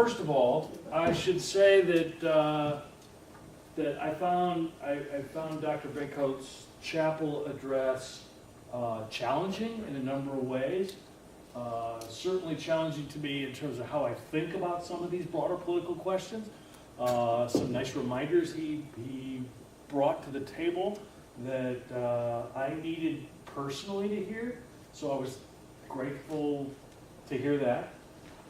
first of all, I should say that that I found Dr. Baycoat's chapel address challenging in a number of ways. Certainly challenging to me in terms of how I think about some of these broader political questions. Some nice reminders he brought to the table that I needed personally to hear, so I was grateful to hear that.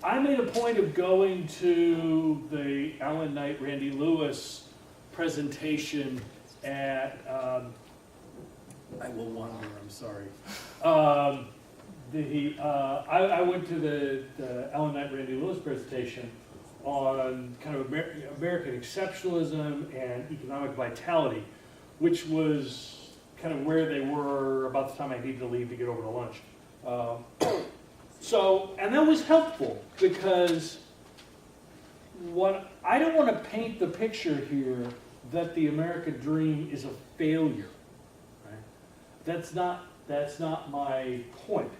I made a point of going to the Alan Knight, Randy Lewis presentation at, I will wander, I'm sorry. I went to the Alan Knight, Randy Lewis presentation on kind of American exceptionalism and economic vitality, which was kind of where they were about the time I needed to leave to get over to lunch. And that was helpful because I don't want to paint the picture here that the American dream is a failure. Right? That's not my point.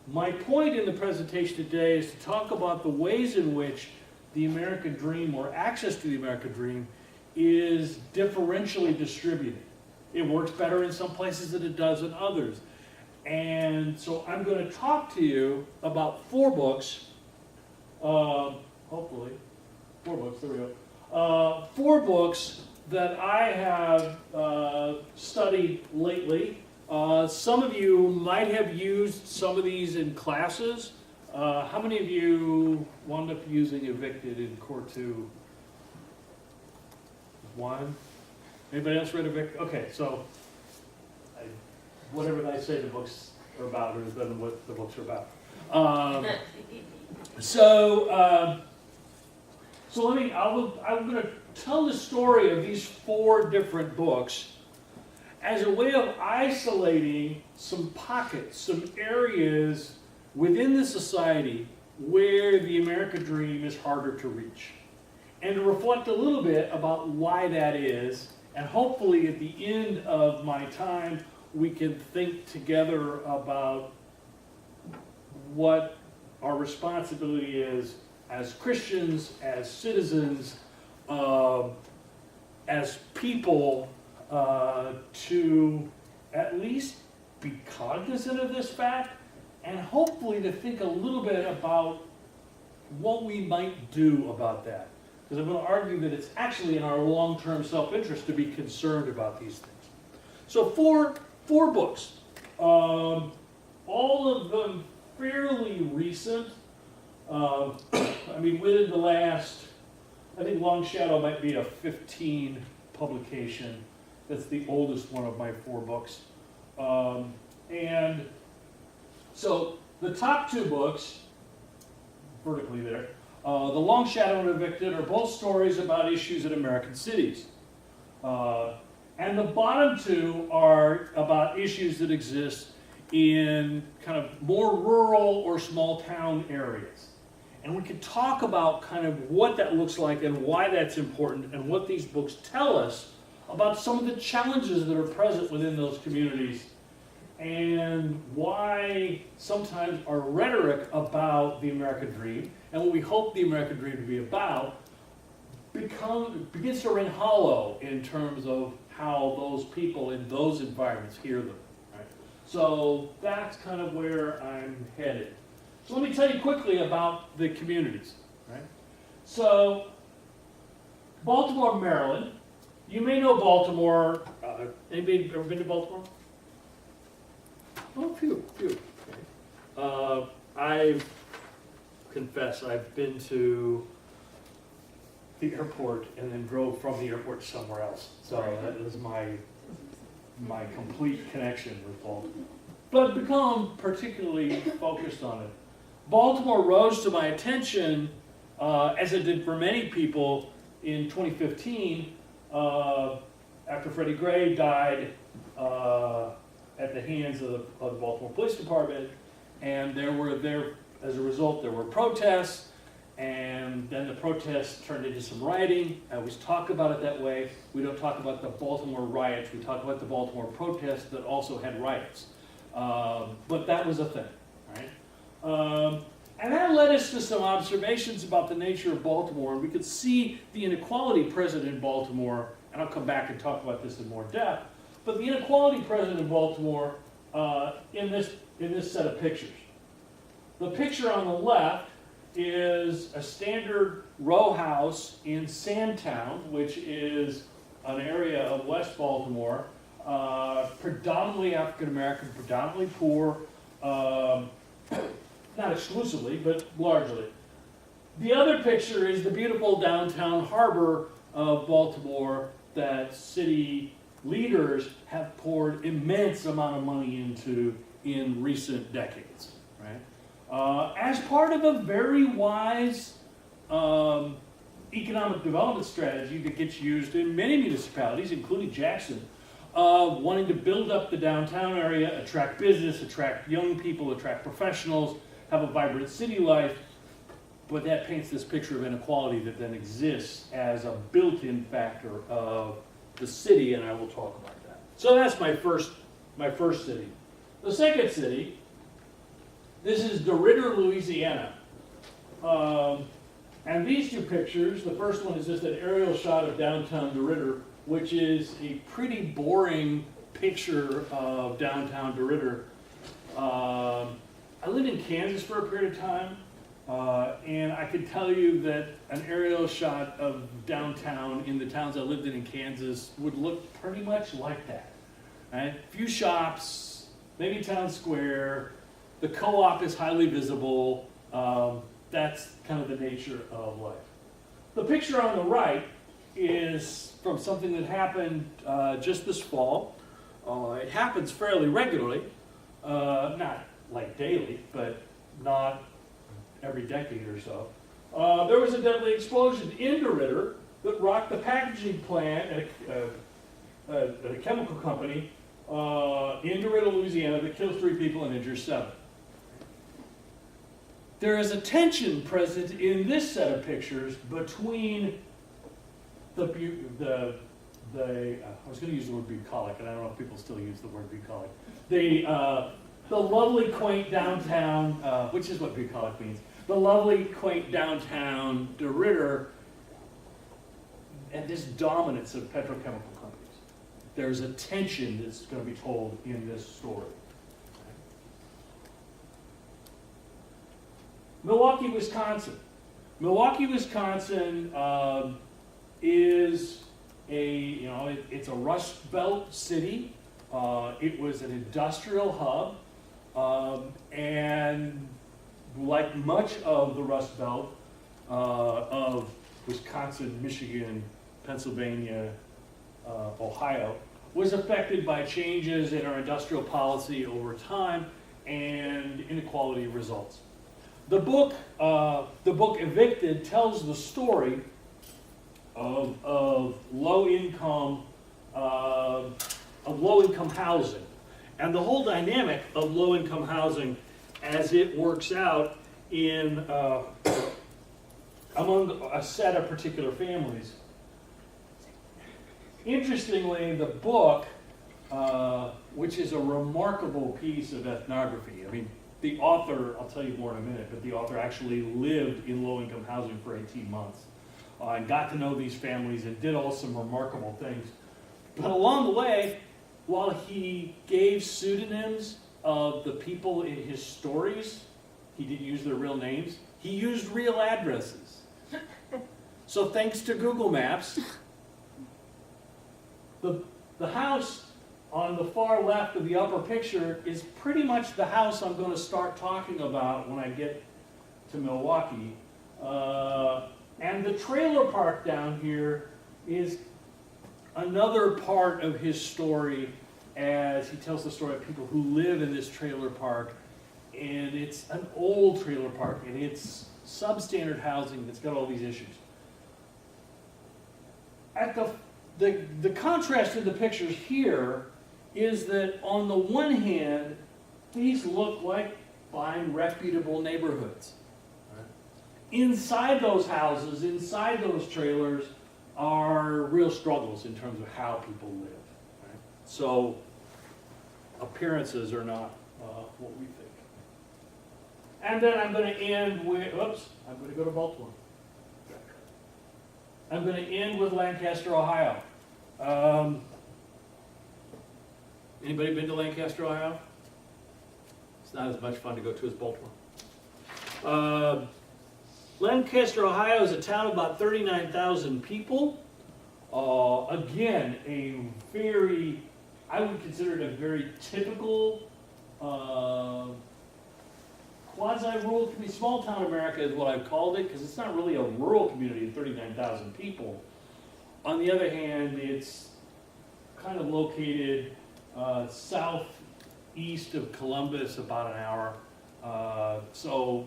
My point in the presentation today is to talk about the ways in which the American dream, or access to the American dream, is differentially distributed. It works better in some places than it does in others. And so I'm going to talk to you about 4 books, hopefully, 4 books, there we go. 4 books that I have studied lately. Some of you might have used some of these in classes. How many of you wound up using Evicted in Core 2? 1? Anybody else read Evicted? Okay, so whatever I say the books are about is better than what the books are about. So I'm going to tell the story of these 4 different books as a way of isolating some pockets, some areas within the society where the American dream is harder to reach. And to reflect a little bit about why that is, and hopefully at the end of my time we can think together about what our responsibility is as Christians, as citizens, as people, to at least be cognizant of this fact, and hopefully to think a little bit about what we might do about that. Because I'm going to argue that it's actually in our long-term self-interest to be concerned about these things. So 4 books, all of them fairly recent. I mean, within the last, I think Long Shadow might be a 15 publication. That's the oldest one of my 4 books. And so the top 2 books, vertically there, The Long Shadow and Evicted, are both stories about issues in American cities. And the bottom 2 are about issues that exist in kind of more rural or small town areas. And we could talk about kind of what that looks like and why that's important and what these books tell us about some of the challenges that are present within those communities and why sometimes our rhetoric about the American dream and what we hope the American dream to be about begins to ring hollow in terms of how those people in those environments hear them. Right? So that's kind of where I'm headed. So let me tell you quickly about the communities. Right? So Baltimore, Maryland. You may know Baltimore. Anybody ever been to Baltimore? Oh, few. Okay. I confess I've been to the airport and then drove from the airport to somewhere else. So that was my complete connection with Baltimore. But I've become particularly focused on it. Baltimore rose to my attention, as it did for many people, in 2015, after Freddie Gray died at the hands of the Baltimore Police Department, and as a result, there were protests, and then the protests turned into some rioting. I always talk about it that way. We don't talk about the Baltimore riots. We talk about the Baltimore protests that also had riots. But that was a thing, right? And that led us to some observations about the nature of Baltimore, and we could see the inequality present in Baltimore, and I'll come back and talk about this in more depth, but the inequality present in Baltimore in this set of pictures. The picture on the left is a standard row house in Sandtown, which is an area of West Baltimore, predominantly African American, predominantly poor, not exclusively, but largely. The other picture is the beautiful downtown harbor of Baltimore that city leaders have poured immense amount of money into in recent decades, right? As part of a very wise economic development strategy that gets used in many municipalities, including Jackson, wanting to build up the downtown area, attract business, attract young people, attract professionals, have a vibrant city life, but that paints this picture of inequality that then exists as a built-in factor of the city, and I will talk about that. So that's my first city. The second city, this is the Ritter, Louisiana. And these two pictures, the first one is just an aerial shot of downtown DeRidder, which is a pretty boring picture of downtown DeRidder. I lived in Kansas for a period of time, and I can tell you that an aerial shot of downtown in the towns I lived in Kansas would look pretty much like that. Right? Few shops, maybe town square, the co-op is highly visible. That's kind of the nature of life. The picture on the right is from something that happened just this fall. It happens fairly regularly, not like daily, but not every decade or so. There was a deadly explosion in DeRidder that rocked the packaging plant at a chemical company in DeRidder, Louisiana, that kills 3 people and injures 7. There is a tension present in this set of pictures between I was going to use the word bucolic, and I don't know if people still use the word bucolic. The lovely, quaint downtown, which is what bucolic means, the lovely, quaint downtown DeRidder, and this dominance of petrochemical companies. There's a tension that's going to be told in this story. Milwaukee, Wisconsin. Milwaukee, Wisconsin is it's a Rust Belt city. It was an industrial hub, and like much of the Rust Belt of Wisconsin, Michigan, Pennsylvania, Ohio, was affected by changes in our industrial policy over time, and inequality results. The book Evicted tells the story of low-income housing, and the whole dynamic of low-income housing as it works out in among a set of particular families. Interestingly, the book, which is a remarkable piece of ethnography. I mean, the author, I'll tell you more in a minute, but the author actually lived in low-income housing for 18 months and got to know these families and did all some remarkable things. But along the way, while he gave pseudonyms of the people in his stories, he didn't use their real names, he used real addresses. So thanks to Google Maps, the house on the far left of the upper picture is pretty much the house I'm going to start talking about when I get to Milwaukee. And the trailer park down here is another part of his story, as he tells the story of people who live in this trailer park. And it's an old trailer park, and it's substandard housing that's got all these issues. At the contrast in the pictures here is that on the one hand, these look like fine, reputable neighborhoods. Inside those houses, inside those trailers, are real struggles in terms of how people live. Right? So appearances are not what we think. And then I'm going to end with, oops, I'm going to go to Baltimore. I'm going to end with Lancaster, Ohio. Anybody been to Lancaster, Ohio? It's not as much fun to go to as Baltimore. Lancaster, Ohio is a town of about 39,000 people. Again, I would consider it a very typical quasi-rural community. Small town America is what I've called it, because it's not really a rural community of 39,000 people. On the other hand, it's kind of located southeast of Columbus, about an hour. So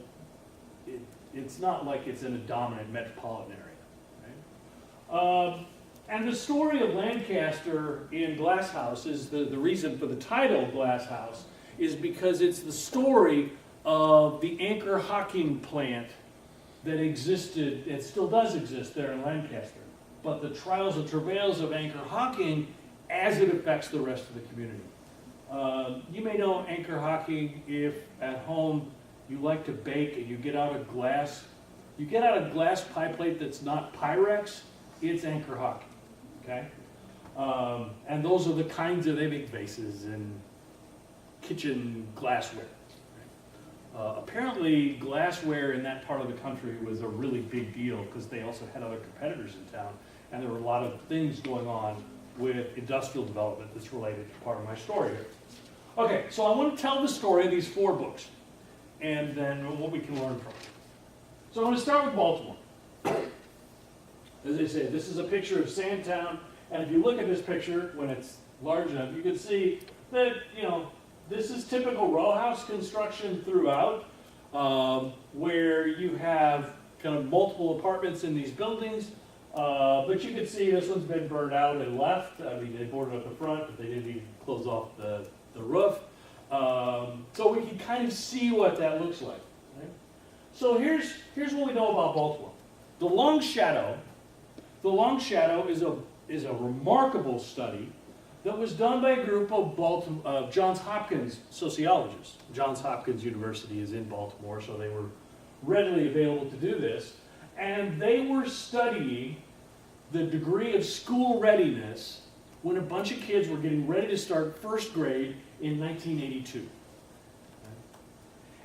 it's not like it's in a dominant metropolitan area. Right? And the story of Lancaster in Glasshouse is the reason for the title Glasshouse is because it's the story of the Anchor Hocking plant that existed, it still does exist there in Lancaster, but the trials and travails of Anchor Hocking as it affects the rest of the community. You may know Anchor Hocking if at home you like to bake and you get out a glass pie plate that's not Pyrex, it's Anchor Hocking, okay? And those are the kinds they make vases and kitchen glassware. Apparently glassware in that part of the country was a really big deal because they also had other competitors in town, and there were a lot of things going on with industrial development that's related to part of my story here. Okay, so I want to tell the story of these 4 books and then what we can learn from it. So I'm going to start with Baltimore. As I say, this is a picture of Sandtown, and if you look at this picture when it's large enough, you can see that, this is typical row house construction throughout, where you have kind of multiple apartments in these buildings, but you can see this one's been burned out and left. I mean, they boarded up the front, but they didn't even close off the roof. So we can kind of see what that looks like. Right? So here's what we know about Baltimore. The Long Shadow is a remarkable study that was done by a group of Johns Hopkins sociologists. Johns Hopkins University is in Baltimore, so they were readily available to do this. And they were studying the degree of school readiness when a bunch of kids were getting ready to start first grade in 1982.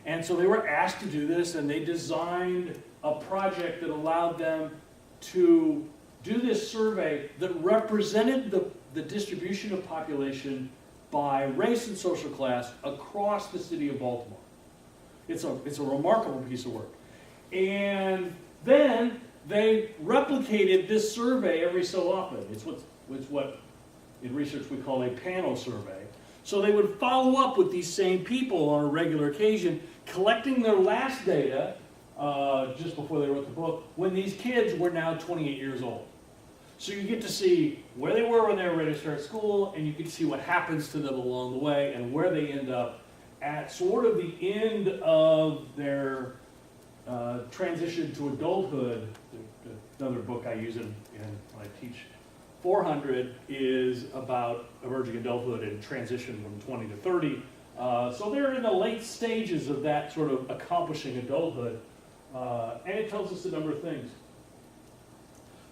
And so they were asked to do this, and they designed a project that allowed them to do this survey that represented the distribution of population by race and social class across the city of Baltimore. It's a remarkable piece of work. And then they replicated this survey every so often. It's what in research we call a panel survey. So they would follow up with these same people on a regular occasion, collecting their last data just before they wrote the book, when these kids were now 28 years old. So you get to see where they were when they were ready to start school, and you get to see what happens to them along the way and where they end up at sort of the end of their transition to adulthood. Another book I use when I teach 400 is about emerging adulthood and transition from 20 to 30. So they're in the late stages of that sort of accomplishing adulthood, and it tells us a number of things.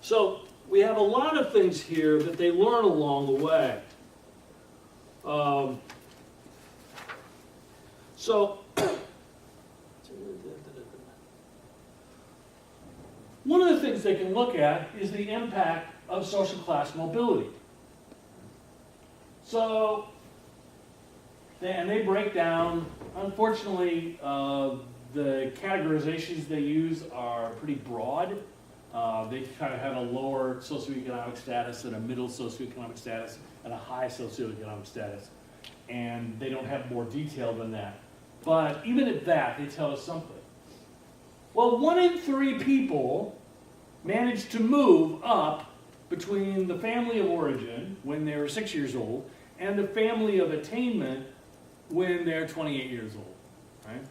So we have a lot of things here that they learn along the way. One of the things they can look at is the impact of social class mobility. So, they break down, unfortunately, the categorizations they use are pretty broad. They kind of have a lower socioeconomic status and a middle socioeconomic status and a high socioeconomic status. And they don't have more detail than that. But even at that, they tell us something. Well, 1 in 3 people manage to move up between the family of origin when they're 6 years old and the family of attainment when they're 28 years old. Right?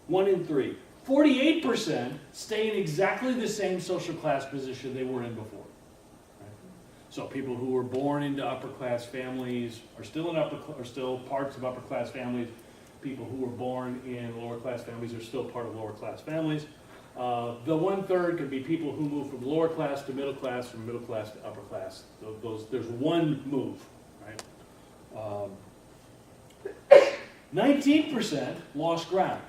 One in 3. 48% stay in exactly the same social class position they were in before. Right? So people who were born into upper class families are still parts of upper class families. People who were born in lower class families are still part of lower class families. The 1/3 could be people who move from lower class to middle class, from middle class to upper class. There's one move, right? 19% lost ground.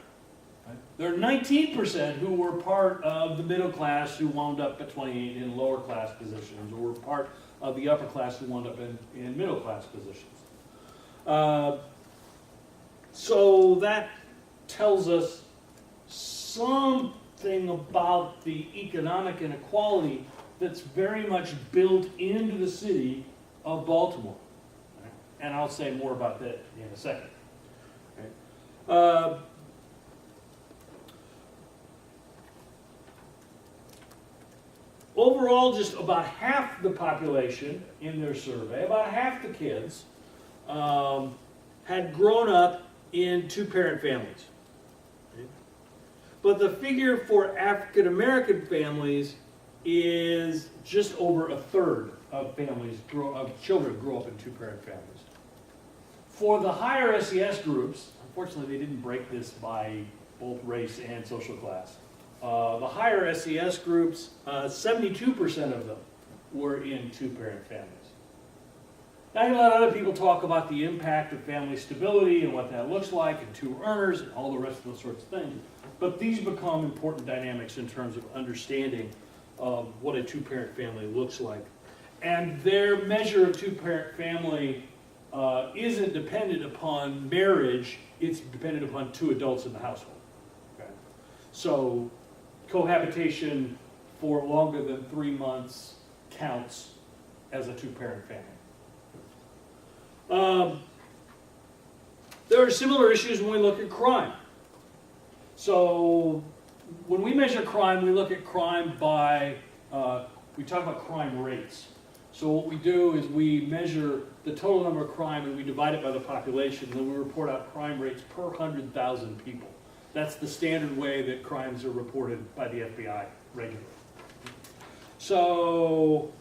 Right? There are 19% who were part of the middle class who wound up in lower class positions, or were part of the upper class who wound up in middle class positions. So that tells us something about the economic inequality that's very much built into the city of Baltimore. Right? And I'll say more about that in a second. Right? Overall, just about half the population in their survey, about half the kids, had grown up in two-parent families. Okay? But the figure for African American families is just over 1/3 of children grow up in two-parent families. For the higher SES groups, unfortunately they didn't break this by both race and social class. The higher SES groups, 72% of them were in two-parent families. Now, you let other people talk about the impact of family stability and what that looks like, and two earners, and all the rest of those sorts of things. But these become important dynamics in terms of understanding what a two-parent family looks like. And their measure of two-parent family isn't dependent upon marriage, it's dependent upon two adults in the household. Okay? So, cohabitation for longer than 3 months counts as a two-parent family. There are similar issues when we look at crime. So when we measure crime, we look at crime by, we talk about crime rates. So what we do is we measure the total number of crime and we divide it by the population, and then we report out crime rates per 100,000 people. That's the standard way that crimes are reported by the FBI regularly. So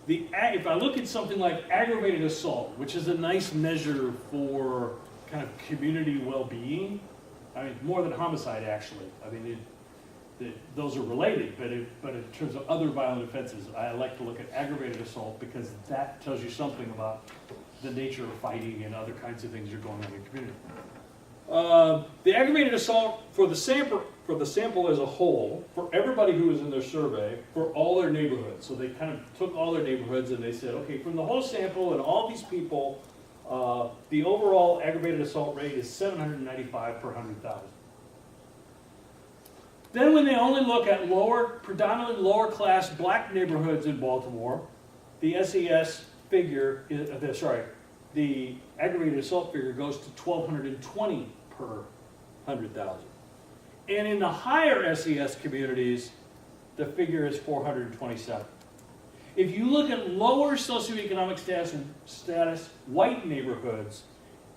if I look at something like aggravated assault, which is a nice measure for kind of community well-being, I mean, more than homicide actually. I mean, those are related, but in terms of other violent offenses, I like to look at aggravated assault because that tells you something about the nature of fighting and other kinds of things that are going on in your community. The aggravated assault for the sample as a whole, for everybody who was in their survey, for all their neighborhoods. So they kind of took all their neighborhoods and they said, okay, from the whole sample and all these people, the overall aggravated assault rate is 795 per 100,000. Then when they only look at predominantly lower class black neighborhoods in Baltimore, the SES figure, the aggravated assault figure goes to 1,220 per 100,000. And in the higher SES communities, the figure is 427. If you look at lower socioeconomic status white neighborhoods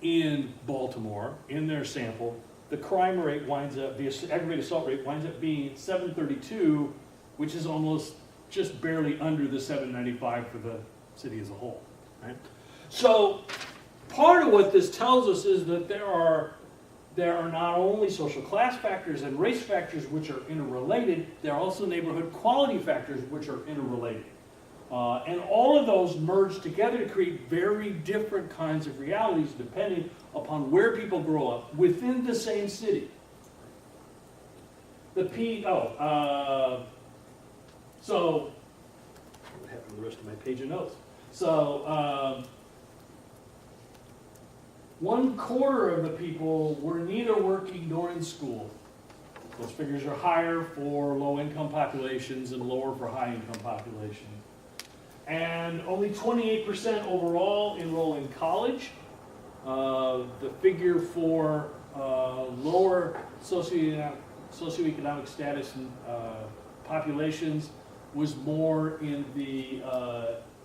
in Baltimore, in their sample, the crime rate the aggravated assault rate winds up being 732, which is almost just barely under the 795 for the city as a whole. Right? So part of what this tells us is that there are not only social class factors and race factors which are interrelated, there are also neighborhood quality factors which are interrelated. And all of those merge together to create very different kinds of realities depending upon where people grow up within the same city. So what happened to the rest of my page of notes? So 1/4 of the people were neither working nor in school. Those figures are higher for low-income populations and lower for high-income populations. And only 28% overall enroll in college. The figure for lower socioeconomic status populations was more in the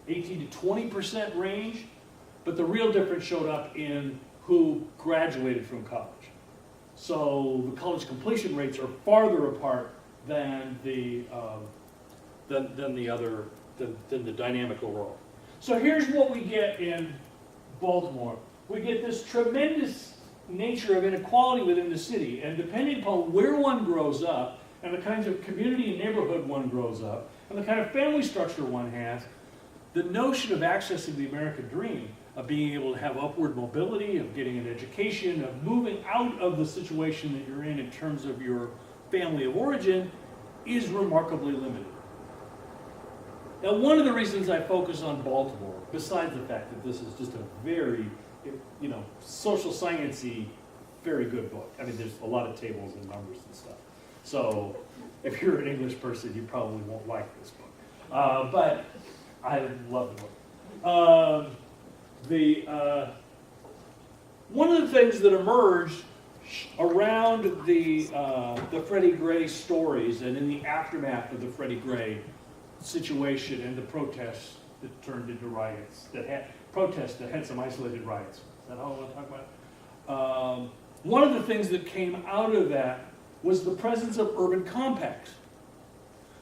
18 to 20% range, but the real difference showed up in who graduated from college. So the college completion rates are farther apart than the other than the dynamic overall. So here's what we get in Baltimore. We get this tremendous nature of inequality within the city, and depending upon where one grows up, and the kinds of community and neighborhood one grows up, and the kind of family structure one has, the notion of accessing the American dream, of being able to have upward mobility, of getting an education, of moving out of the situation that you're in terms of your family of origin, is remarkably limited. Now, one of the reasons I focus on Baltimore, besides the fact that this is just a very, social science-y, very good book. I mean, there's a lot of tables and numbers and stuff. So if you're an English person, you probably won't like this book. But I love the book. One of the things that emerged around the Freddie Gray stories and in the aftermath of the Freddie Gray situation and the protests that turned into riots, that had some isolated riots. Is that all I want to talk about? One of the things that came out of that was the presence of urban compacts.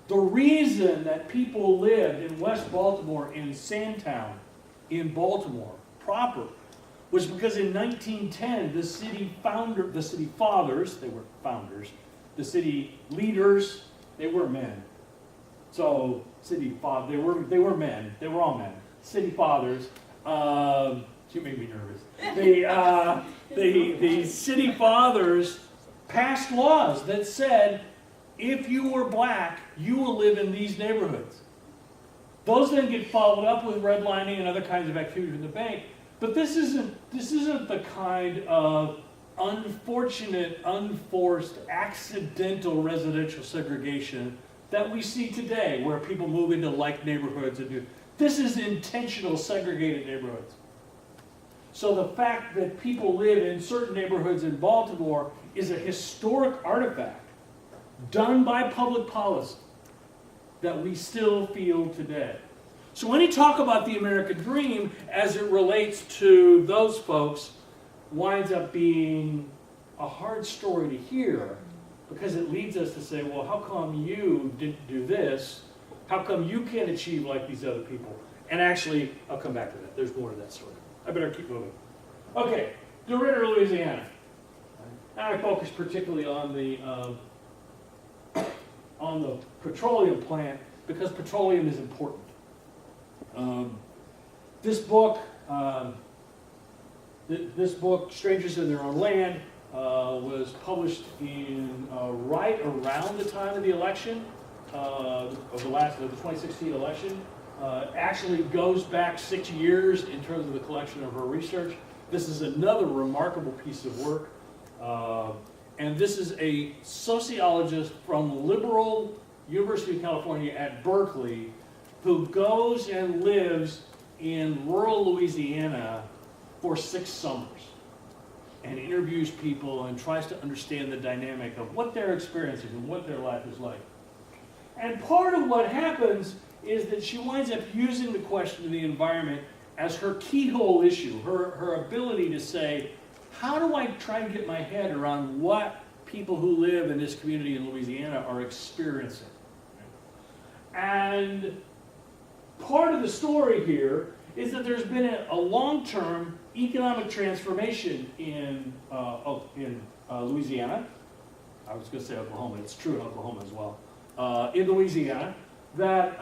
The reason that people lived in West Baltimore, in Sandtown, in Baltimore proper, was because in 1910, the city fathers, they were founders, the city leaders, they were men. So they were men, they were all men. City fathers, you made me nervous. The city fathers passed laws that said, if you were black, you will live in these neighborhoods. Those then get followed up with redlining and other kinds of activity from the bank. But this isn't the kind of unfortunate, unforced, accidental residential segregation that we see today, where people move into like neighborhoods and do. This is intentional segregated neighborhoods. So the fact that people live in certain neighborhoods in Baltimore is a historic artifact done by public policy that we still feel today. So when you talk about the American dream as it relates to those folks, winds up being a hard story to hear, because it leads us to say, well, how come you didn't do this? How come you can't achieve like these other people? And actually, I'll come back to that. There's more to that story. I better keep moving. Okay, the Ritter, Louisiana. And I focus particularly on the petroleum plant, because petroleum is important. This book, Strangers in Their Own Land, was published in right around the time of the election, of the 2016 election. Actually goes back 6 years in terms of the collection of her research. This is another remarkable piece of work. And this is a sociologist from liberal University of California at Berkeley who goes and lives in rural Louisiana for 6 summers and interviews people and tries to understand the dynamic of what they're experiencing and what their life is like. And part of what happens is that she winds up using the question of the environment as her keyhole issue, her ability to say, how do I try and get my head around what people who live in this community in Louisiana are experiencing? And part of the story here is that there's been a long-term economic transformation in Louisiana. I was going to say Oklahoma. It's true in Oklahoma as well. In Louisiana, that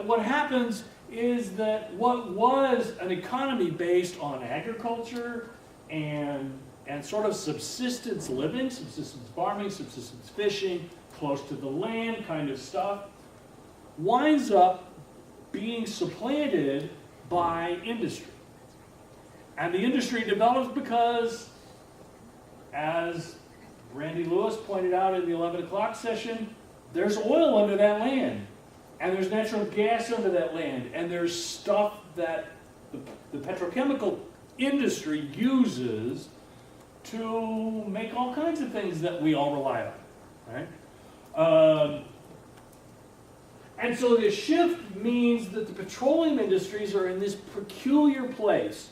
what happens is that what was an economy based on agriculture and sort of subsistence living, subsistence farming, subsistence fishing, close to the land kind of stuff, winds up being supplanted by industry. And the industry develops because, as Randy Lewis pointed out in the 11 o'clock session, there's oil under that land, and there's natural gas under that land, and there's stuff that the petrochemical industry uses to make all kinds of things that we all rely on, right? And so this shift means that the petroleum industries are in this peculiar place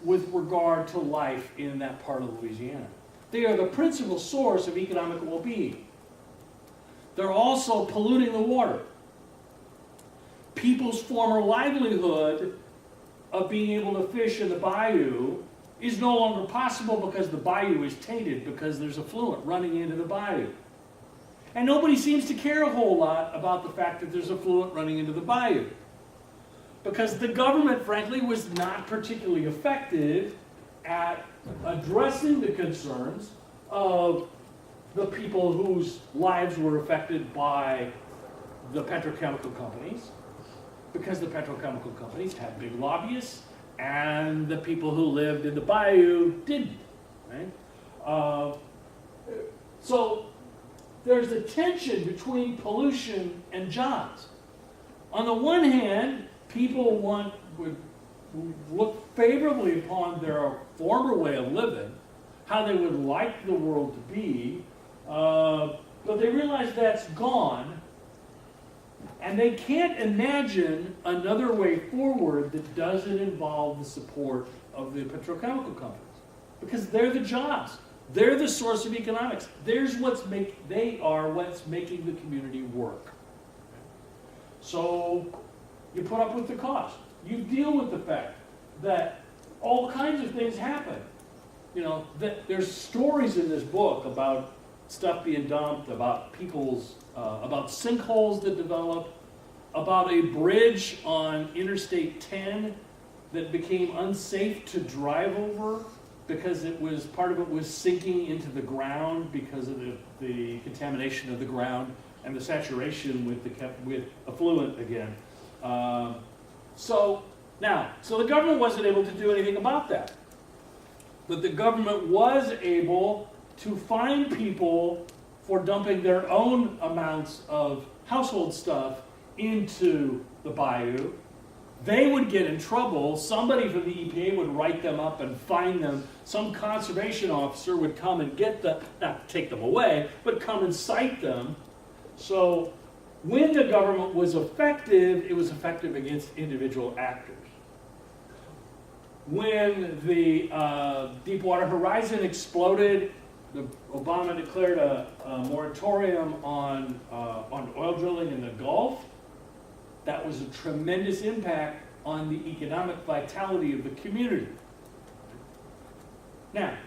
with regard to life in that part of Louisiana. They are the principal source of economic well-being. They're also polluting the water. people's former livelihood of being able to fish in the bayou is no longer possible because the bayou is tainted, because there's effluent running into the bayou. And nobody seems to care a whole lot about the fact that there's effluent running into the bayou, because the government, frankly, was not particularly effective at addressing the concerns of the people whose lives were affected by the petrochemical companies, because the petrochemical companies had big lobbyists, and the people who lived in the bayou didn't. Right? So there's a tension between pollution and jobs. On the one hand, people would look favorably upon their former way of living, how they would like the world to be, but they realize that's gone, and they can't imagine another way forward that doesn't involve the support of the petrochemical companies, because they're the jobs. They're the source of economics. They are what's making the community work. So you put up with the cost. You deal with the fact that all kinds of things happen. You know, there's stories in this book about stuff being dumped, about about sinkholes that develop, about a bridge on Interstate 10 that became unsafe to drive over because part of it was sinking into the ground because of the contamination of the ground and the saturation with effluent again. So the government wasn't able to do anything about that. But the government was able to fine people for dumping their own amounts of household stuff into the bayou. They would get in trouble. Somebody from the EPA would write them up and fine them. Some conservation officer would come and not take them away, but come and cite them. So when the government was effective, it was effective against individual actors. When the Deepwater Horizon exploded, Obama declared a moratorium on oil drilling in the Gulf. That was a tremendous impact on the economic vitality of the community. Now,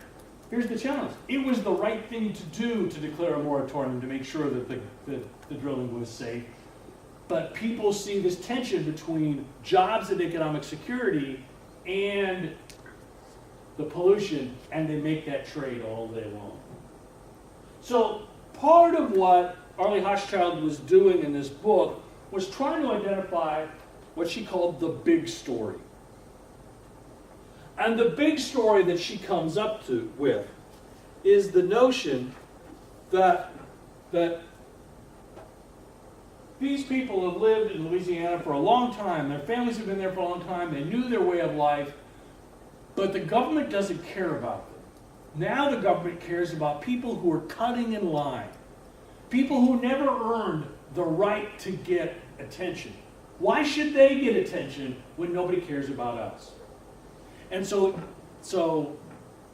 here's the challenge. It was the right thing to do to declare a moratorium to make sure that the drilling was safe. But people see this tension between jobs and economic security and the pollution, and they make that trade all day long. So part of what Arlie Hochschild was doing in this book was trying to identify what she called the big story. And the big story that she comes up with is the notion that these people have lived in Louisiana for a long time. Their families have been there for a long time. They knew their way of life. But the government doesn't care about them. Now the government cares about people who are cutting in line. People who never earned the right to get attention. Why should they get attention when nobody cares about us? And so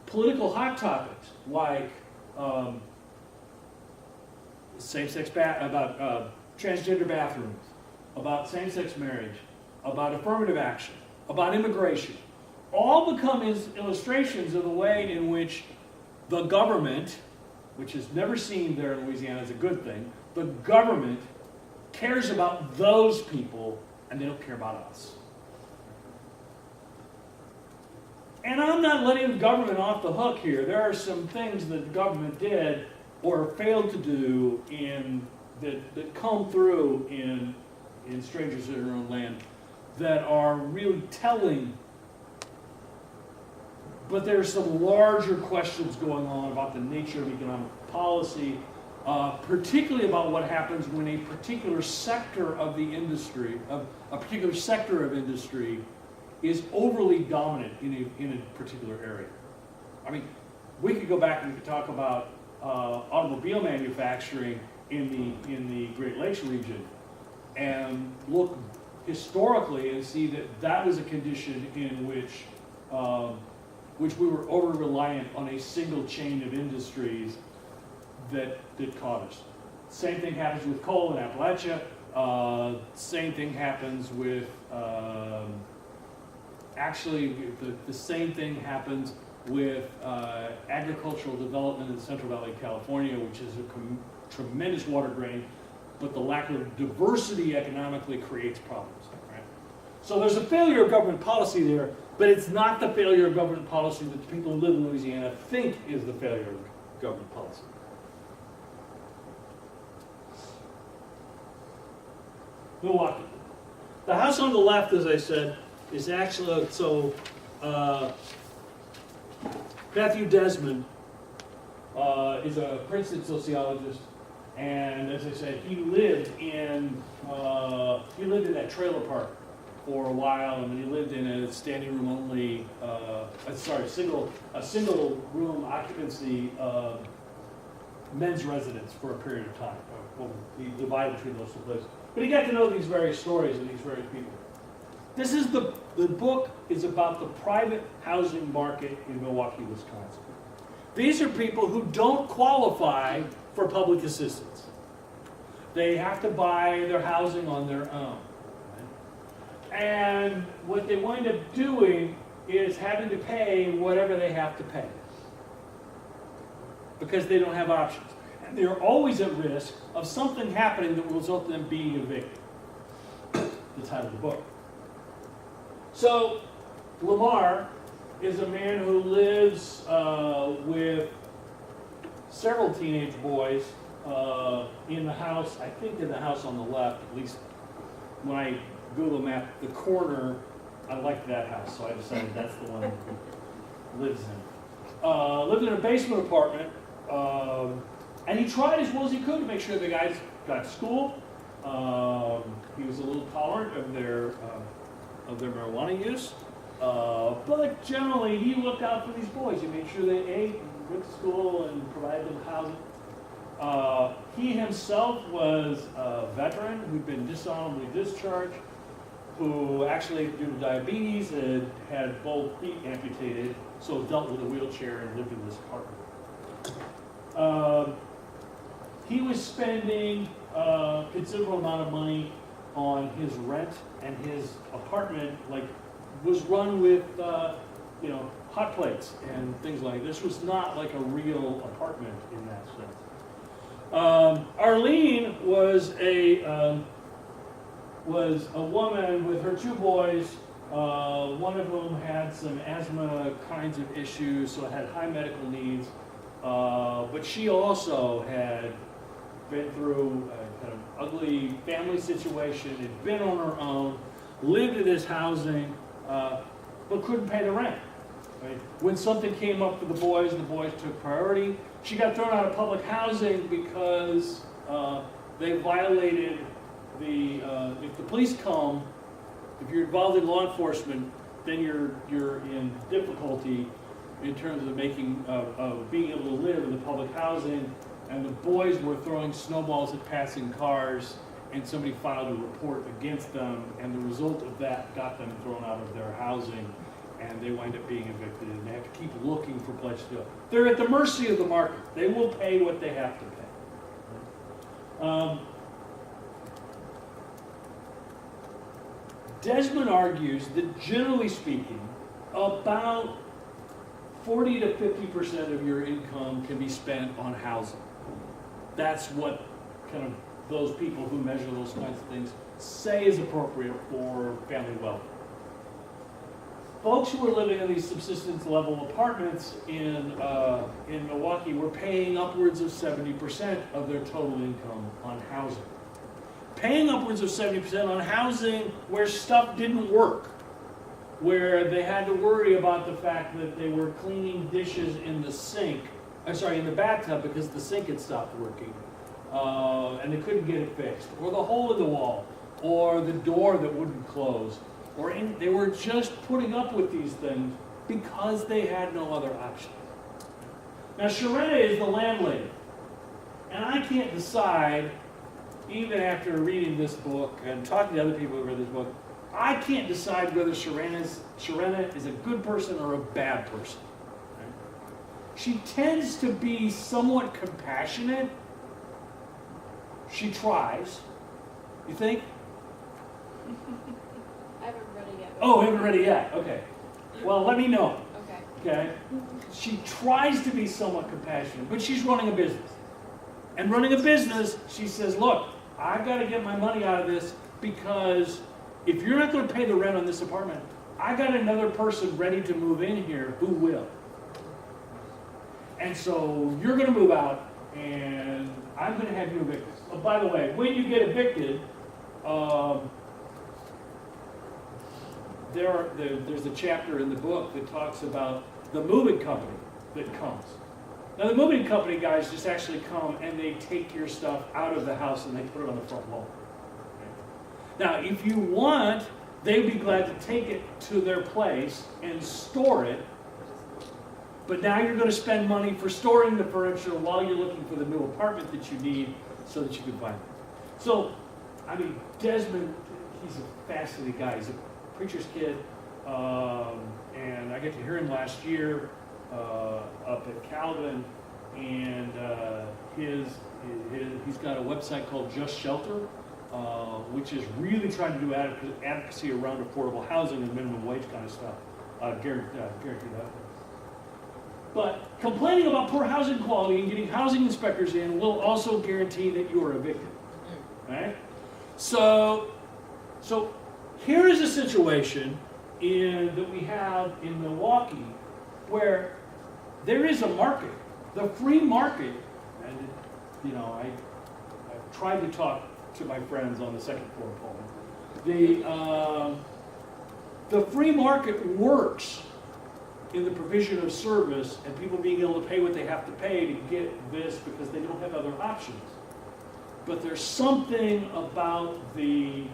political hot topics like transgender bathrooms, about same-sex marriage, about affirmative action, about immigration, all become illustrations of the way in which the government, which is never seen there in Louisiana as a good thing, the government cares about those people and they don't care about us. And I'm not letting the government off the hook here. There are some things that the government did or failed to do that come through in Strangers in Our Own Land that are really telling. But there are some larger questions going on about the nature of economic policy, particularly about what happens when a particular sector of industry is overly dominant in a particular area. I mean, we could go back and we could talk about automobile manufacturing in the Great Lakes region and look historically and see that was a condition in which we were over-reliant on a single chain of industries that caught us. Same thing happens with coal in Appalachia. Same thing happens with, actually, the same thing happens with agricultural development in Central Valley, California, which is a tremendous water drain, but the lack of diversity economically creates problems. Right? So there's a failure of government policy there, but it's not the failure of government policy that the people who live in Louisiana think is the failure of government policy. Milwaukee. The house on the left, as I said, is actually, Matthew Desmond is a Princeton sociologist, and as I said, he lived in that trailer park for a while, and he lived in a standing room only, a single room occupancy men's residence for a period of time. Well, he divided between those two places. But he got to know these various stories and these various people. This is the book is about the private housing market in Milwaukee, Wisconsin. These are people who don't qualify for public assistance. They have to buy their housing on their own. And what they wind up doing is having to pay whatever they have to pay, because they don't have options. And they're always at risk of something happening that will result in them being evicted. The title of the book. So, Lamar is a man who lives with several teenage boys in the house, I think in the house on the left, at least when I Google map the corner, I liked that house, so I decided that's the one he lives in. Lived in a basement apartment, and he tried as well as he could to make sure the guys got to school. He was a little tolerant of their marijuana use, but generally he looked out for these boys. He made sure they ate and went to school and provided them housing. He himself was a veteran who'd been dishonorably discharged, who actually, due to diabetes, had both feet amputated, so dealt with a wheelchair and lived in this apartment. He was spending a considerable amount of money on his rent, and his apartment was run with hot plates and things like this. Was not like a real apartment in that sense. Arlene was a woman with her two boys, one of whom had some asthma kinds of issues, so had high medical needs, but she also had been through a kind of ugly family situation, had been on her own, lived in this housing, but couldn't pay the rent. Right? When something came up for the boys took priority. She got thrown out of public housing because they violated if the police come, if you're involved in law enforcement, then you're in difficulty in terms of being able to live in the public housing. And the boys were throwing snowballs at passing cars, and somebody filed a report against them, and the result of that got them thrown out of their housing, and they wind up being evicted, and they have to keep looking for places to go. They're at the mercy of the market. They will pay what they have to pay. Desmond argues that, generally speaking, about 40 to 50% of your income can be spent on housing. That's what kind of those people who measure those kinds of things say is appropriate for family welfare. Folks who were living in these subsistence level apartments in Milwaukee were paying upwards of 70% of their total income on housing. Paying upwards of 70% on housing where stuff didn't work, where they had to worry about the fact that they were cleaning dishes in the bathtub because the sink had stopped working, and they couldn't get it fixed, or the hole in the wall, or the door that wouldn't close, they were just putting up with these things because they had no other option. Now, Sharena is the landlady, and I can't decide, even after reading this book and talking to other people who read this book, I can't decide whether Sharena is a good person or a bad person. She tends to be somewhat compassionate. She tries. You think? I haven't read it yet. Oh, haven't read it yet. Okay. Well, let me know. Okay. Okay? She tries to be somewhat compassionate, but she's running a business. And running a business, she says, look, I've got to get my money out of this because if you're not going to pay the rent on this apartment, I got another person ready to move in here who will. And so you're going to move out, and I'm going to have you evicted. Oh, by the way, when you get evicted, there's a chapter in the book that talks about the moving company that comes. Now, the moving company guys just actually come and they take your stuff out of the house and they put it on the front lawn. Okay? Now, if you want, they'd be glad to take it to their place and store it. But now you're going to spend money for storing the furniture while you're looking for the new apartment that you need so that you can find it. So, I mean, Desmond, he's a fascinating guy. He's a preacher's kid, and I got to hear him last year up at Calvin, and he's got a website called Just Shelter, which is really trying to do advocacy around affordable housing and minimum wage kind of stuff. Guarantee that. But complaining about poor housing quality and getting housing inspectors in will also guarantee that you are evicted. Right? So here is a situation that we have in Milwaukee where there is a market, the free market, and you know, I've tried to talk to my friends on the second floor phone. The free market works in the provision of service and people being able to pay what they have to pay to get this because they don't have other options. But there's something about the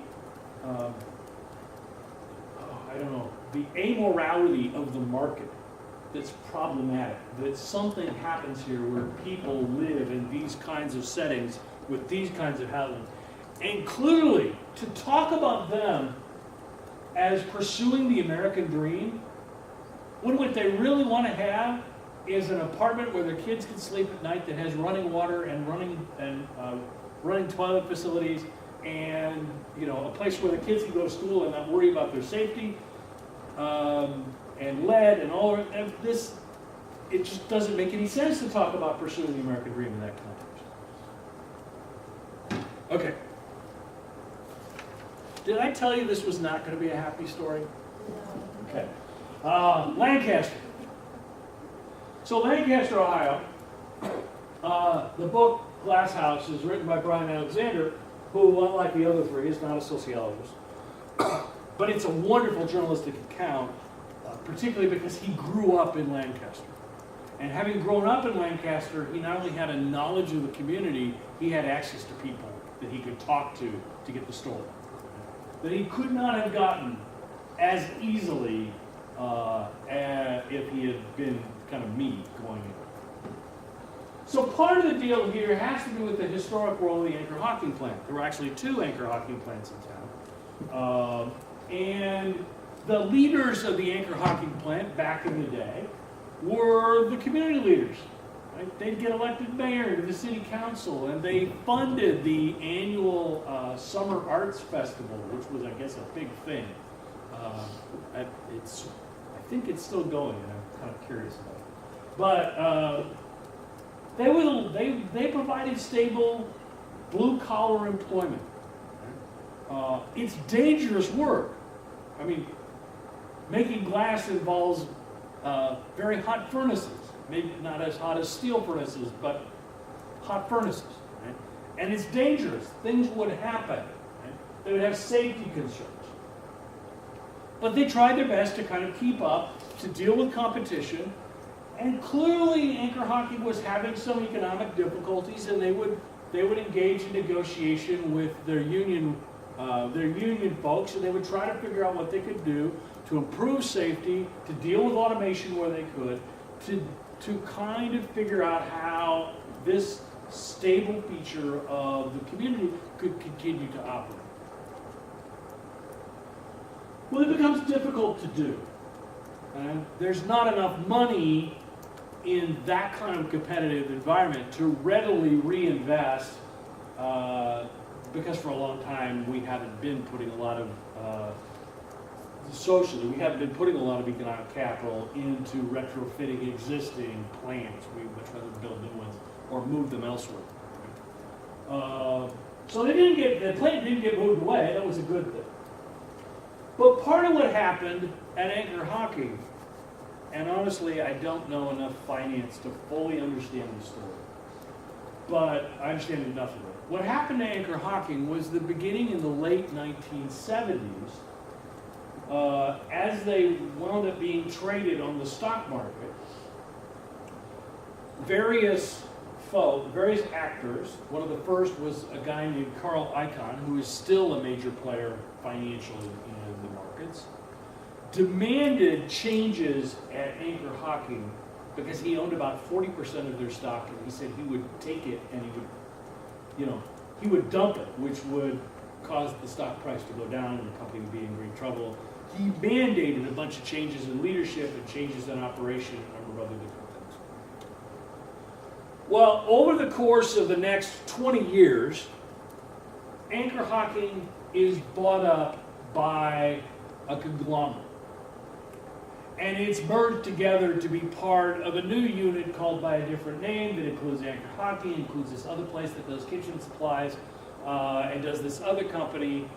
the amorality of the market that's problematic. That something happens here where people live in these kinds of settings with these kinds of housing. And clearly, to talk about them as pursuing the American dream, when what they really want to have is an apartment where their kids can sleep at night that has running water and running toilet facilities, and you know, a place where the kids can go to school and not worry about their safety, and lead and all of this. It just doesn't make any sense to talk about pursuing the American dream in that context. Okay. Did I tell you this was not going to be a happy story? No. Okay. Lancaster. So Lancaster, Ohio. The book Glasshouse is written by Brian Alexander, who, unlike the other three, is not a sociologist. But it's a wonderful journalistic account, particularly because he grew up in Lancaster. And having grown up in Lancaster, he not only had a knowledge of the community, he had access to people that he could talk to get the story. That he could not have gotten as easily if he had been kind of me going in. So part of the deal here has to do with the historic role of the Anchor Hocking plant. There were actually 2 Anchor Hocking plants in town. And the leaders of the Anchor Hocking plant back in the day were the community leaders. Right? They'd get elected mayor to the city council, and they funded the annual Summer Arts Festival, which was, I guess, a big thing. I think it's still going, and I'm kind of curious about it. But they provided stable blue-collar employment. It's dangerous work. I mean, making glass involves very hot furnaces. Maybe not as hot as steel furnaces, but hot furnaces. Right? And it's dangerous. Things would happen. Right? They would have safety concerns. But they tried their best to kind of keep up, to deal with competition. And clearly, Anchor Hocking was having some economic difficulties, and they would engage in negotiation with their union folks, and they would try to figure out what they could do to improve safety, to deal with automation where they could, to kind of figure out how this stable feature of the community could continue to operate. Well, it becomes difficult to do. And there's not enough money in that kind of competitive environment to readily reinvest because for a long time we haven't been putting a lot of, socially, we haven't been putting a lot of economic capital into retrofitting existing plants. We would much rather build new ones or move them elsewhere. So the plant didn't get moved away. That was a good thing. But part of what happened at Anchor Hocking, and honestly, I don't know enough finance to fully understand the story, but I understand enough of it. What happened to Anchor Hocking was the beginning in the late 1970s, as they wound up being traded on the stock market, various actors, one of the first was a guy named Icahn, who is still a major player financially in the markets, demanded changes at Anchor Hocking because he owned about 40% of their stock, and he said he would take it and he would dump it, which would cause the stock price to go down and the company would be in great trouble. He mandated a bunch of changes in leadership and changes in operation and a number of other different things. Well, over the course of the next 20 years, Anchor Hocking is bought up by a conglomerate. And it's merged together to be part of a new unit called by a different name that includes Anchor Hocking, includes this other place that does kitchen supplies, and does this other company.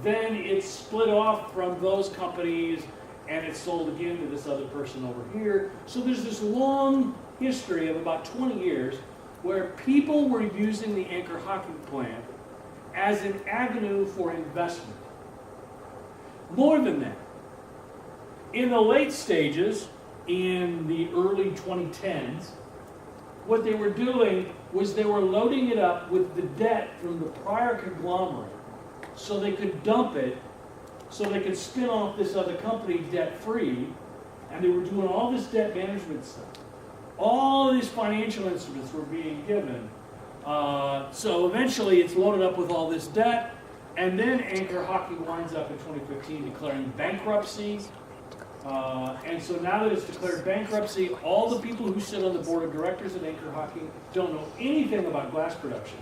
Then it's split off from those companies and it's sold again to this other person over here. So there's this long history of about 20 years where people were using the Anchor Hocking plant as an avenue for investment. More than that, in the late stages, in the early 2010s, what they were doing was they were loading it up with the debt from the prior conglomerate so they could dump it, so they could spin off this other company debt-free, and they were doing all this debt management stuff. All of these financial instruments were being given. So eventually it's loaded up with all this debt, and then Anchor Hocking winds up in 2015 declaring bankruptcy. And so now that it's declared bankruptcy, all the people who sit on the board of directors at Anchor Hocking don't know anything about glass production.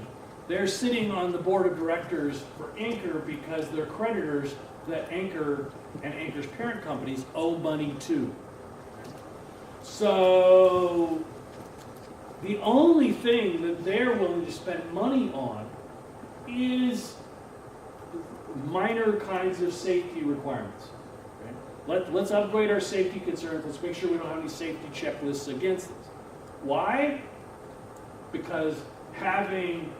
They're sitting on the board of directors for Anchor because they're creditors that Anchor and Anchor's parent companies owe money to. So the only thing that they're willing to spend money on is minor kinds of safety requirements. Let's upgrade our safety concerns. Let's make sure we don't have any safety checklists against this. Why? Because having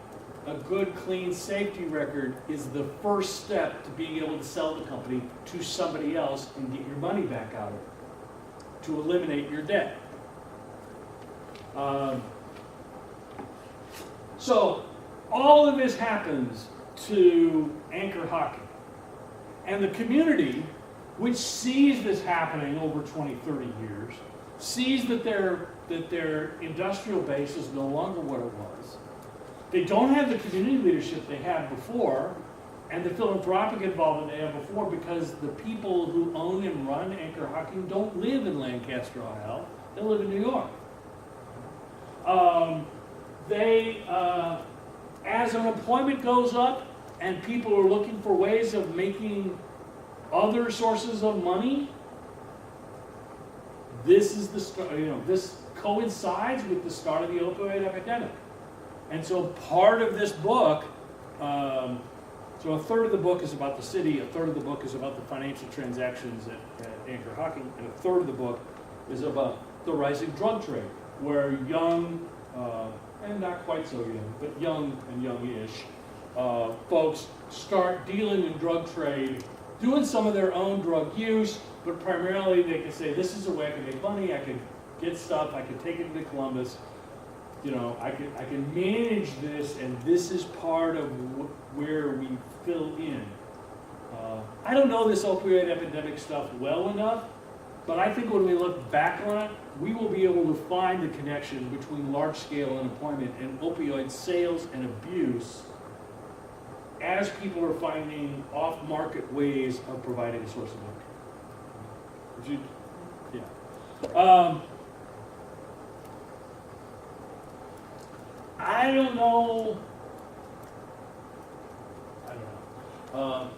a good, clean safety record is the first step to being able to sell the company to somebody else and get your money back out of it, to eliminate your debt. So all of this happens to Anchor Hocking. And the community, which sees this happening over 20, 30 years, sees that their industrial base is no longer what it was. They don't have the community leadership they had before, and the philanthropic involvement they had before, because the people who own and run Anchor Hocking don't live in Lancaster, Ohio. They live in New York. As unemployment goes up and people are looking for ways of making other sources of money, this is the start. This coincides with the start of the opioid epidemic. And so part of this book, so a third of the book is about the city, a third of the book is about the financial transactions at Anchor Hocking, and a third of the book is about the rising drug trade, where young, and not quite so young, but young and young-ish, folks start dealing in drug trade, doing some of their own drug use, but primarily they can say, this is a way I can make money, I can get stuff, I can take it into Columbus, I can manage this, and this is part of where we fill in. I don't know this opioid epidemic stuff well enough, but I think when we look back on it, we will be able to find the connection between large-scale unemployment and opioid sales and abuse as people are finding off-market ways of providing a source of income. Yeah. I don't know I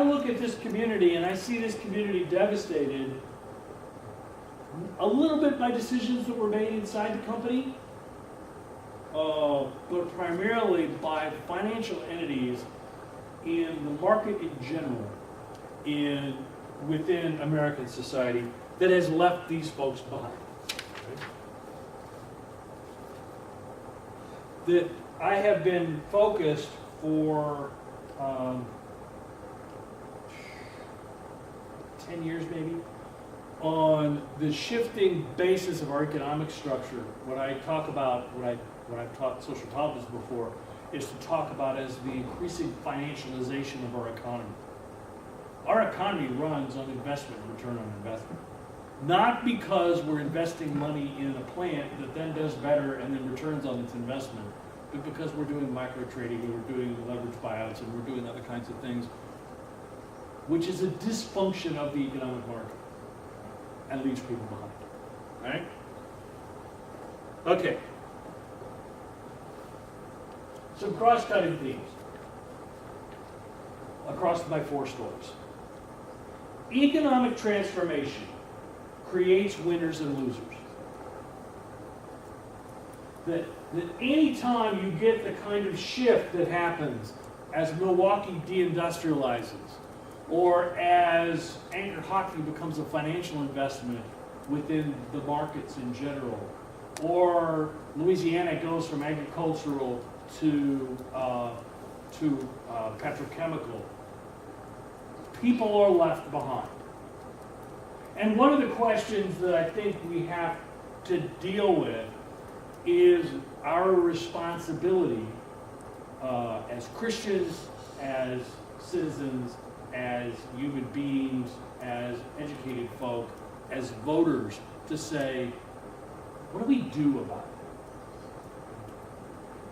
look at this community and I see this community devastated a little bit by decisions that were made inside the company, but primarily by financial entities in the market in general, within American society, that has left these folks behind. That I have been focused for 10 years maybe, on the shifting basis of our economic structure. What I talk about, what I've taught sociologists before, is to talk about as the increasing financialization of our economy. Our economy runs on investment, return on investment. Not because we're investing money in a plant that then does better and then returns on its investment, but because we're doing micro trading and we're doing leverage buyouts and we're doing other kinds of things, which is a dysfunction of the economic market and leaves people behind. Right? Okay. Some cross-cutting themes across my 4 stories. Economic transformation creates winners and losers. That any time you get the kind of shift that happens as Milwaukee deindustrializes, or as Anchor Hocking becomes a financial investment within the markets in general, or Louisiana goes from agricultural to petrochemical, people are left behind. And one of the questions that I think we have to deal with is our responsibility as Christians, as citizens, as human beings, as educated folk, as voters, to say, what do we do about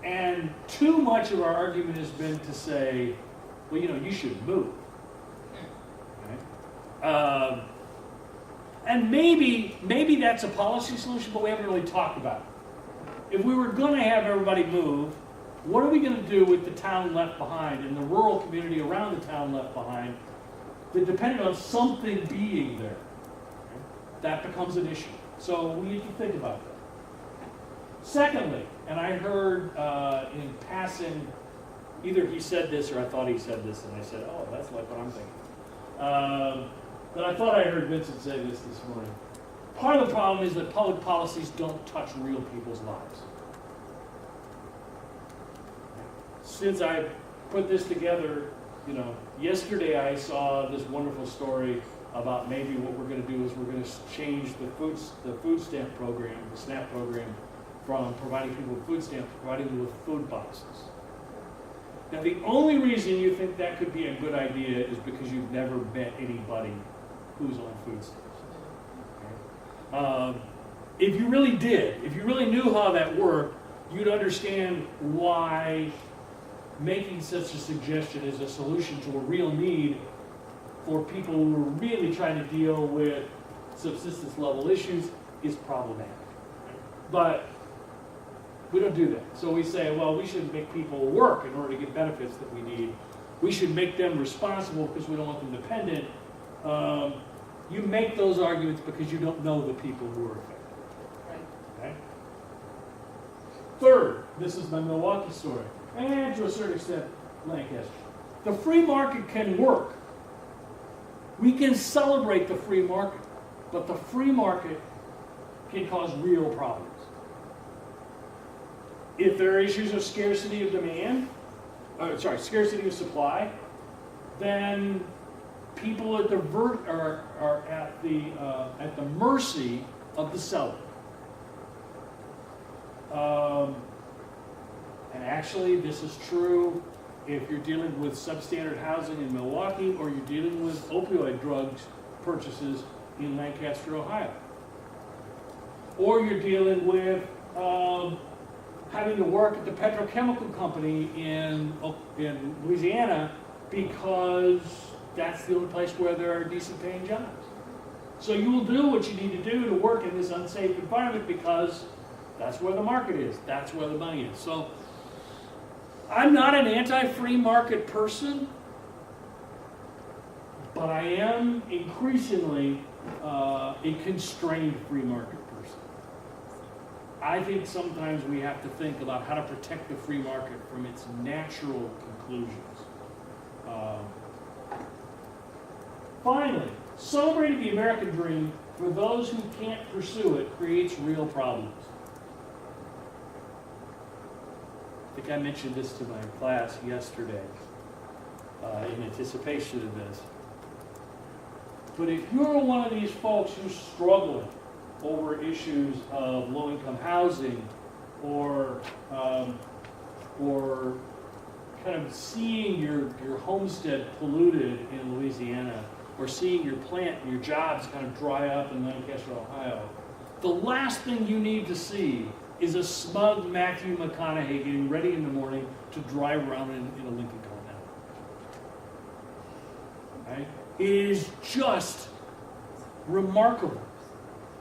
it? And too much of our argument has been to say, well, you should move. Okay? And maybe that's a policy solution, but we haven't really talked about it. If we were going to have everybody move, what are we going to do with the town left behind and the rural community around the town left behind that depended on something being there? That becomes an issue. So we need to think about that. Secondly, and I heard in passing, either he said this or I thought he said this, and I said, oh, that's like what I'm thinking. But I thought I heard Vincent say this morning. Part of the problem is that public policies don't touch real people's lives. Since I put this together, yesterday I saw this wonderful story about maybe what we're going to do is we're going to change the food stamp program, the SNAP program, from providing people with food stamps to providing them with food boxes. Now, the only reason you think that could be a good idea is because you've never met anybody who's on food stamps. Okay? If you really did, if you really knew how that worked, you'd understand why making such a suggestion is a solution to a real need for people who are really trying to deal with subsistence level issues is problematic. But we don't do that. So we say, well, we shouldn't make people work in order to get benefits that we need. We should make them responsible because we don't want them dependent. You make those arguments because you don't know the people who are affected. Right. Okay? Third, this is my Milwaukee story, and to a certain extent, Lancaster. The free market can work. We can celebrate the free market, but the free market can cause real problems. If there are issues of scarcity of scarcity of supply, then people are at the mercy of the seller. And actually, this is true if you're dealing with substandard housing in Milwaukee or you're dealing with opioid drugs purchases in Lancaster, Ohio. Or you're dealing with having to work at the petrochemical company in Louisiana because that's the only place where there are decent paying jobs. So you will do what you need to do to work in this unsafe environment because that's where the market is, that's where the money is. So I'm not an anti-free market person, but I am increasingly a constrained free market person. I think sometimes we have to think about how to protect the free market from its natural conclusions. Finally, celebrating the American dream for those who can't pursue it creates real problems. I think I mentioned this to my class yesterday in anticipation of this. But if you're one of these folks who's struggling over issues of low-income housing or kind of seeing your homestead polluted in Louisiana, or seeing your plant and your jobs kind of dry up in Lancaster, Ohio, the last thing you need to see is a smug Matthew McConaughey getting ready in the morning to drive around in a Lincoln Continental. Right? It is just remarkable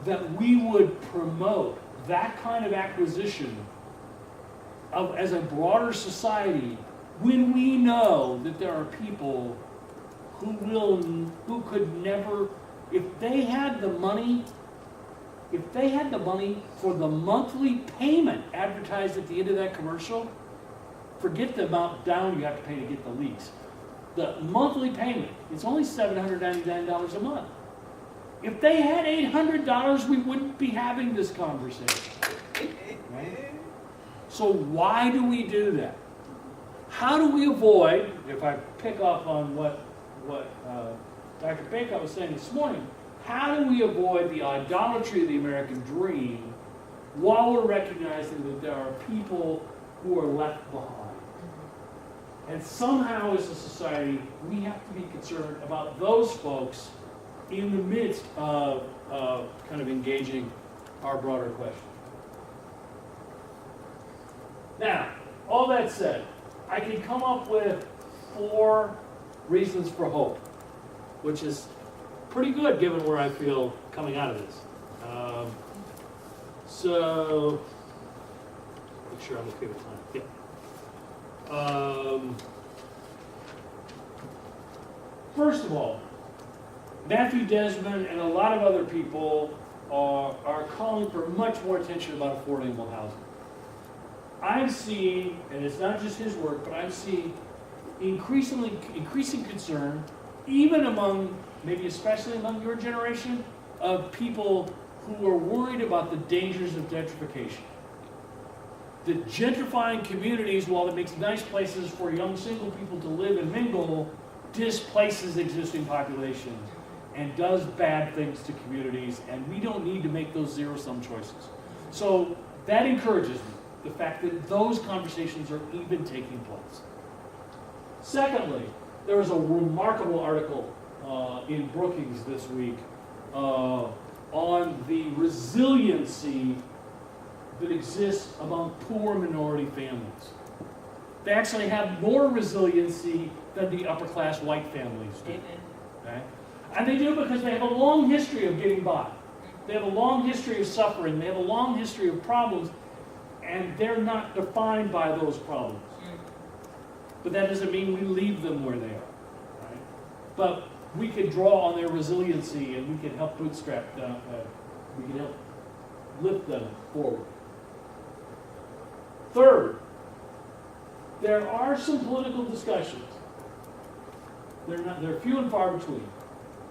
that we would promote that kind of acquisition as a broader society when we know that there are people who could never, if they had the money for the monthly payment advertised at the end of that commercial, forget the amount down you have to pay to get the lease. The monthly payment, it's only $799 a month. If they had $800, we wouldn't be having this conversation. Right? So why do we do that? How do we avoid, if I pick up on what Dr. Baker was saying this morning, how do we avoid the idolatry of the American dream while we're recognizing that there are people who are left behind? And somehow as a society, we have to be concerned about those folks in the midst of kind of engaging our broader question. Now, all that said, I can come up with 4 reasons for hope, which is pretty good given where I feel coming out of this. So, make sure I'm okay with time. Yeah. First of all, Matthew Desmond and a lot of other people are calling for much more attention about affordable housing. I'm seeing, and it's not just his work, but I'm seeing increasing concern, even among, maybe especially among your generation, of people who are worried about the dangers of gentrification. That gentrifying communities, while it makes nice places for young single people to live and mingle, displaces existing populations and does bad things to communities, and we don't need to make those zero-sum choices. So that encourages me, the fact that those conversations are even taking place. Secondly, there was a remarkable article in Brookings this week on the resiliency that exists among poor minority families. They actually have more resiliency than the upper-class white families do. Okay? And they do because they have a long history of getting by. They have a long history of suffering. They have a long history of problems, and they're not defined by those problems. But that doesn't mean we leave them where they are. Right? But we can draw on their resiliency, and we can help bootstrap them. We can help lift them forward. Third, there are some political discussions. They're few and far between.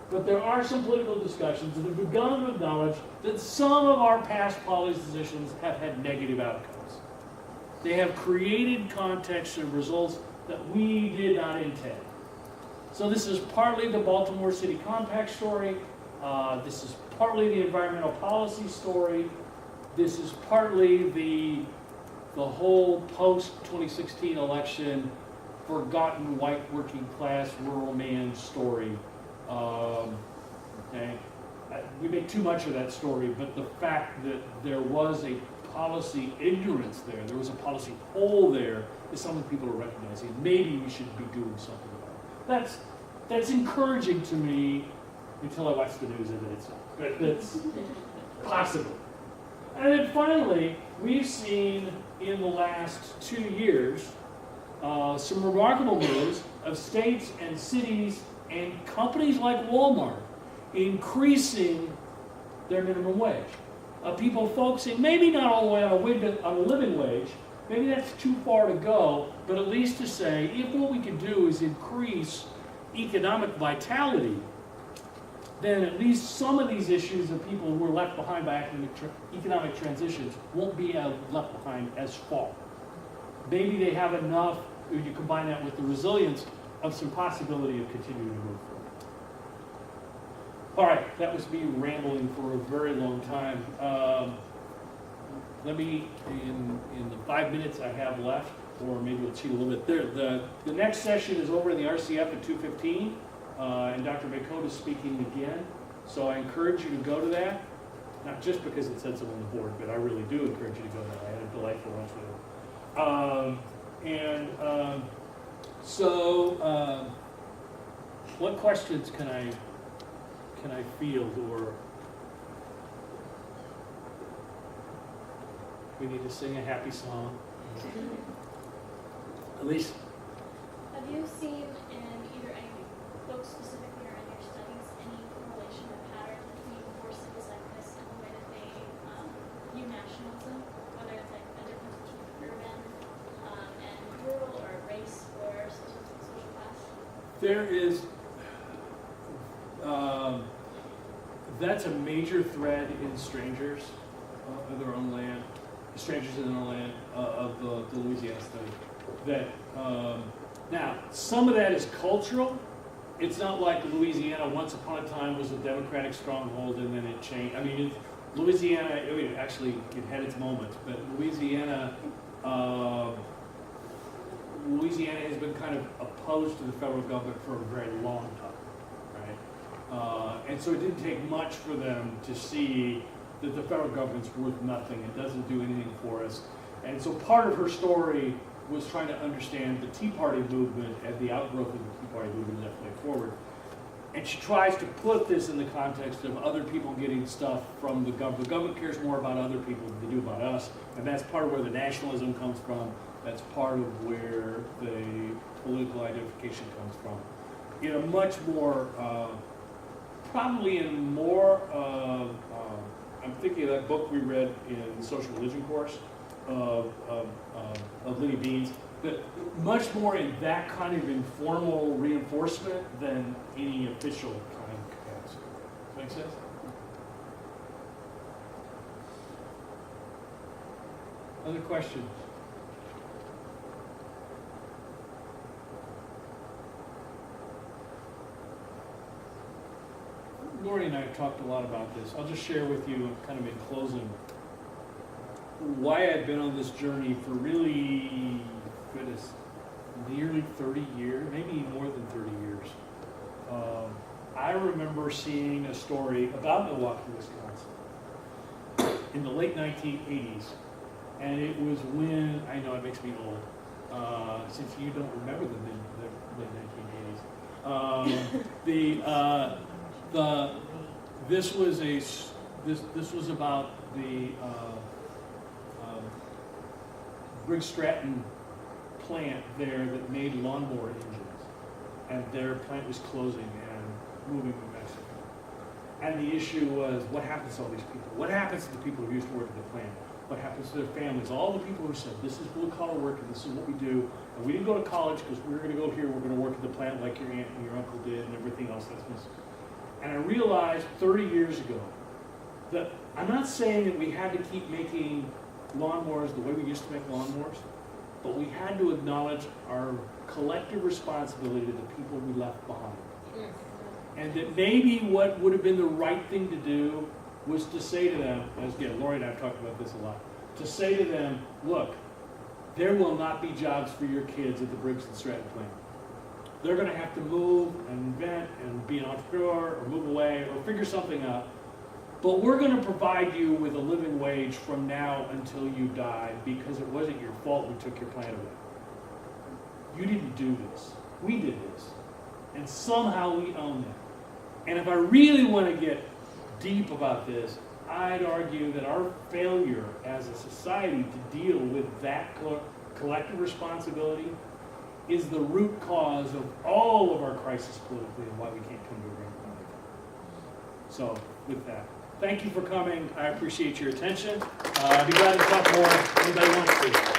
But there are some political discussions that have begun to acknowledge that some of our past policy decisions have had negative outcomes. They have created contexts and results that we did not intend. So this is partly the Baltimore City Compact story. This is partly the environmental policy story. This is partly the whole post-2016 election forgotten white working class rural man story. Okay. We make too much of that story, but the fact that there was a policy ignorance there was a policy hole there, is something people are recognizing. Maybe we should be doing something about it. That's encouraging to me until I watch the news and then it's not. That's possible. And then finally, we've seen in the last 2 years some remarkable moves of states and cities and companies like Walmart increasing their minimum wage. People focusing maybe not all the way on a living wage, maybe that's too far to go, but at least to say if what we can do is increase economic vitality, then at least some of these issues of people who are left behind by economic transitions won't be left behind as far. Maybe they have enough, if you combine that with the resilience of some possibility of continuing to move forward. All right, that was me rambling for a very long time. Let me, in the 5 minutes I have left, or maybe we'll cheat a little bit. The next session is over in the RCF at 2:15, and Dr. Bakota is speaking again. So I encourage you to go to that, not just because it said so on the board, but I really do encourage you to go to that. I had a delightful lunch with him. What questions can I field, or we need to sing a happy song? At least. Have you seen in either any books specifically or in your studies any correlation or pattern between forces like this and the way that they view nationalism, whether it's like a difference between urban and rural, or race, or social class? There is. That's a major thread in Strangers of Their Own Land, Strangers in Their Own Land of the Louisiana study. That now some of that is cultural. It's not like Louisiana once upon a time was a Democratic stronghold and then it changed. I mean, Louisiana. I mean, actually, it had its moments, but Louisiana has been kind of opposed to the federal government for a very long time. And so it didn't take much for them to see that the federal government's worth nothing. It doesn't do anything for us. And so part of her story was trying to understand the Tea Party movement and the outgrowth of the Tea Party movement that way forward. And she tries to put this in the context of other people getting stuff from the government. The government cares more about other people than they do about us. And that's part of where the nationalism comes from. That's part of where the political identification comes from. In a much more... probably in more, I'm thinking of that book we read in the social religion course of Liddy Beans, but much more in that kind of informal reinforcement than any official kind of capacity. Does that make sense? Other questions? Lori and I have talked a lot about this. I'll just share with you, kind of in closing, why I've been on this journey for really, goodness, nearly 30 years, maybe more than 30 years. I remember seeing a story about Milwaukee, Wisconsin in the late 1980s. And it was when, I know it makes me old, since you don't remember the late 1980s. This was about the Briggs Stratton plant there that made lawnmower engines, and their plant was closing and moving to Mexico. And the issue was, what happens to all these people? What happens to the people who used to work at the plant? What happens to their families? All the people who said, this is blue-collar work and this is what we do, and we didn't go to college because we were going to go here, we're going to work at the plant like your aunt and your uncle did and everything else that's missing. And I realized 30 years ago that I'm not saying that we had to keep making lawnmowers the way we used to make lawnmowers, but we had to acknowledge our collective responsibility to the people we left behind. Yes. And that maybe what would have been the right thing to do was to say to them, as again, Lori and I have talked about this a lot, to say to them, look, there will not be jobs for your kids at the Briggs and Stratton plant. They're going to have to move and invent and be an entrepreneur or move away or figure something out. But we're going to provide you with a living wage from now until you die because it wasn't your fault we took your plant away. You didn't do this. We did this. And somehow we own that. And if I really want to get deep about this, I'd argue that our failure as a society to deal with that collective responsibility is the root cause of all of our crisis politically and why we can't come to agreement on anything. So with that, thank you for coming. I appreciate your attention. I'd be glad to talk more if anybody wants to.